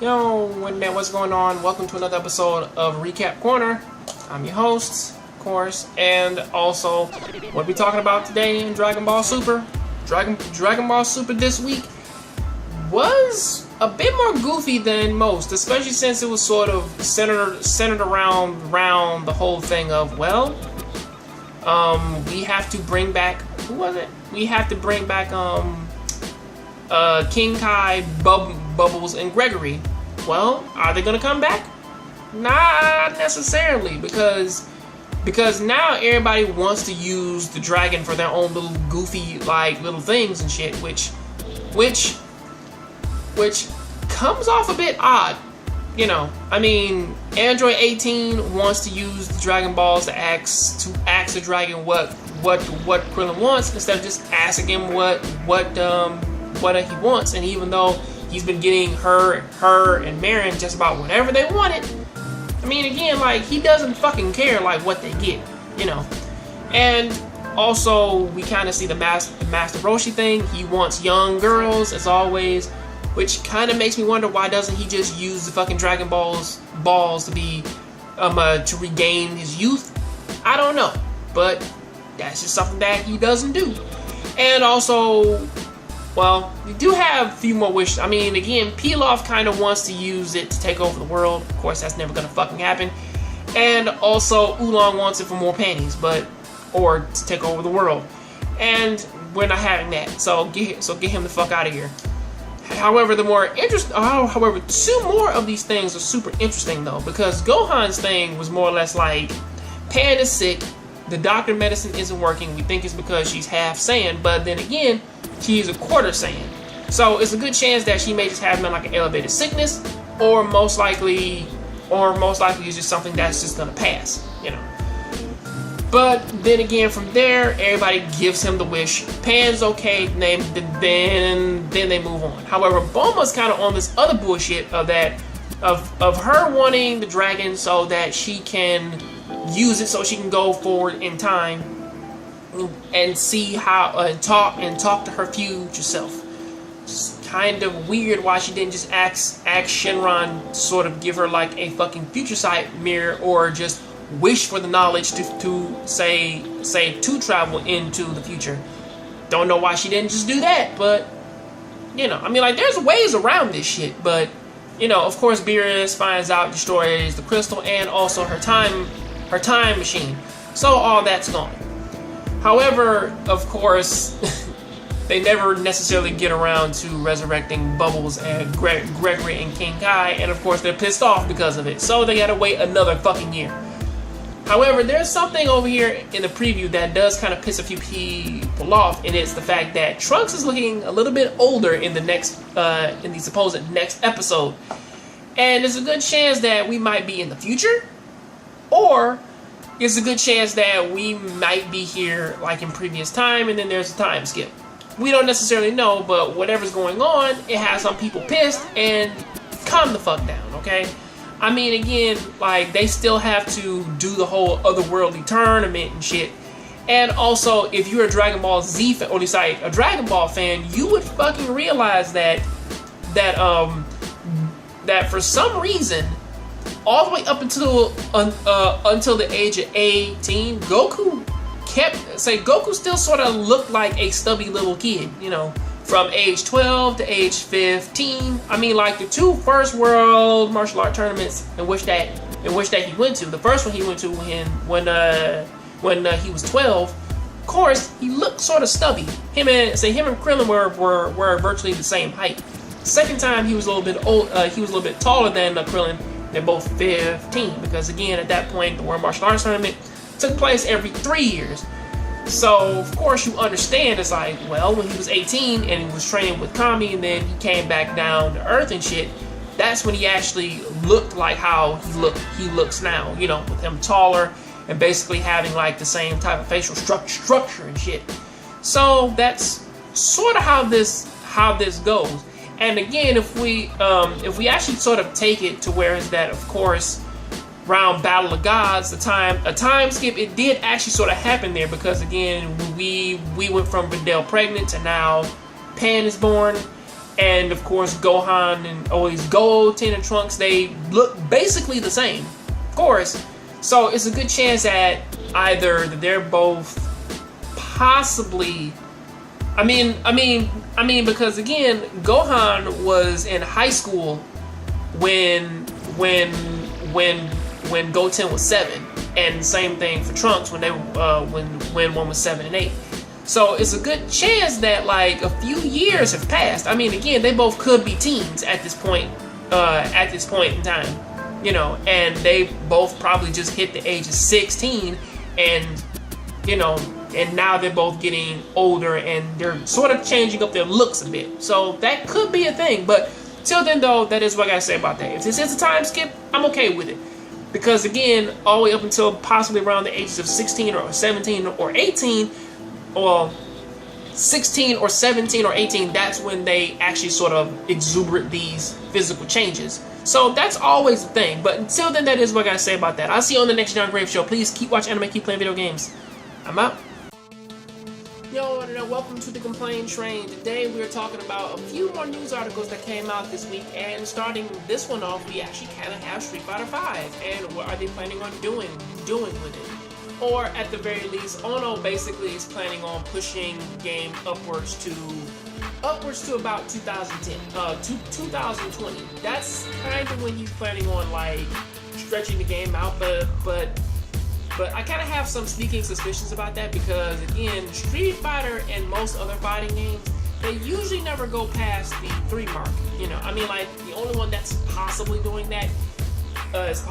Yo, what's going on? Welcome to another episode of Recap Corner. I'm your host, of course, and also what we'll be talking about today in Dragon Ball Super. Dragon Ball Super this week was a bit more goofy than most, especially since it was sort of centered around the whole thing of, we have to bring back, who was it? We have to bring back King Kai, Bubbles, and Gregory. Well, are they gonna come back? Not necessarily, because now everybody wants to use the dragon for their own little goofy little things and shit, which comes off a bit odd. You know, I mean, Android 18 wants to use the Dragon Balls to ask the dragon what Krillin wants, instead of just asking him what he wants. And even though he's been getting her and Marin just about whatever they wanted, I mean, again, he doesn't fucking care what they get, you know. And also, we kind of see the Master Roshi thing. He wants young girls as always, which kind of makes me wonder, why doesn't he just use the fucking Dragon balls to be to regain his youth? I don't know, but that's just something that he doesn't do. And also, well, we do have a few more wishes. I mean, again, Pilaf kind of wants to use it to take over the world. Of course, that's never gonna fucking happen. And also, Oolong wants it for more panties, or to take over the world. And we're not having that. So get him the fuck out of here. However, two more of these things are super interesting though, because Gohan's thing was more or less Pan is sick, the doctor medicine isn't working. We think it's because she's half Saiyan, but then again, she's a quarter Saiyan. So it's a good chance that she may just have an elevated sickness, or most likely it's just something that's just gonna pass, you know. But then again, from there, everybody gives him the wish. Pan's okay, then they move on. However, Bulma's kind of on this other bullshit of her wanting the dragon so that she can use it, so she can go forward in time and see how and talk to her future self. It's kind of weird why she didn't just ask Shenron to sort of give her a fucking future sight mirror, or just wish for the knowledge to travel into the future. Don't know why she didn't just do that, but you know, I mean, there's ways around this shit. But you know, of course, Beerus finds out, destroys the crystal, and also her time machine. So all that's gone. However, of course, they never necessarily get around to resurrecting Bubbles and Gregory and King Kai, and of course they're pissed off because of it. So they gotta wait another fucking year. However, there's something over here in the preview that does kind of piss a few people off, and it's the fact that Trunks is looking a little bit older in the supposed next episode. And there's a good chance that we might be in the future, or there's a good chance that we might be here in previous time, and then there's a time skip. We don't necessarily know, but whatever's going on, it has some people pissed, and calm the fuck down, okay? I mean, again, they still have to do the whole otherworldly tournament and shit. And also, if you're a Dragon Ball Z fan, or a Dragon Ball fan, you would fucking realize that for some reason, all the way up until the age of 18, Goku still sort of looked like a stubby little kid, you know, from age 12 to age 15. I mean, the two first world martial art tournaments in which that he went to. The first one he went to when he was 12. Of course, he looked sort of stubby. Him and Krillin were virtually the same height. Second time he was a little bit old. He was a little bit taller than Krillin. They're both 15, because again, at that point, the World Martial Arts Tournament took place every 3 years. So, of course, you understand, it's when he was 18 and he was training with Kami, and then he came back down to Earth and shit, that's when he actually looked like how he looks now, you know, with him taller and basically having the same type of facial structure and shit. So, that's sort of how this goes. And again, if we actually sort of take it to where is that, of course, around Battle of Gods, a time skip, it did actually sort of happen there, because again, we went from Videl pregnant to now Pan is born, And of course, Gohan and always Goten and Trunks, they look basically the same, of course. So it's a good chance that either they're both possibly. I mean, because again, Gohan was in high school when Goten was 7, and same thing for Trunks when one was 7 and 8. So it's a good chance that like a few years have passed. I mean, again, they both could be teens at this point in time, you know, and they both probably just hit the age of 16, and you know, and now they're both getting older and they're sort of changing up their looks a bit. So that could be a thing, but till then though, that is what I gotta say about that. If this is a time skip, I'm okay with it. Because again, all the way up until possibly around the ages of 16 or 17 or 18, or 16 or 17 or 18, that's when they actually sort of exuberate these physical changes. So that's always a thing. But until then, that is what I gotta say about that. I'll see you on the next Jongravesshow Show. Please keep watching anime, keep playing video games. I'm out. Yo, welcome to the Complain Train. Today we're talking about a few more news articles that came out this week, and starting this one off, we actually kind of have Street Fighter V, and what are they planning on doing with it? Or at the very least, Ono basically is planning on pushing the game upwards to about 2020. That's kind of when he's planning on like stretching the game out, but I kind of have some sneaking suspicions about that, because again, Street Fighter and most other fighting games, they usually never go past the 3 mark. You know, I mean, like the only one that's possibly doing that is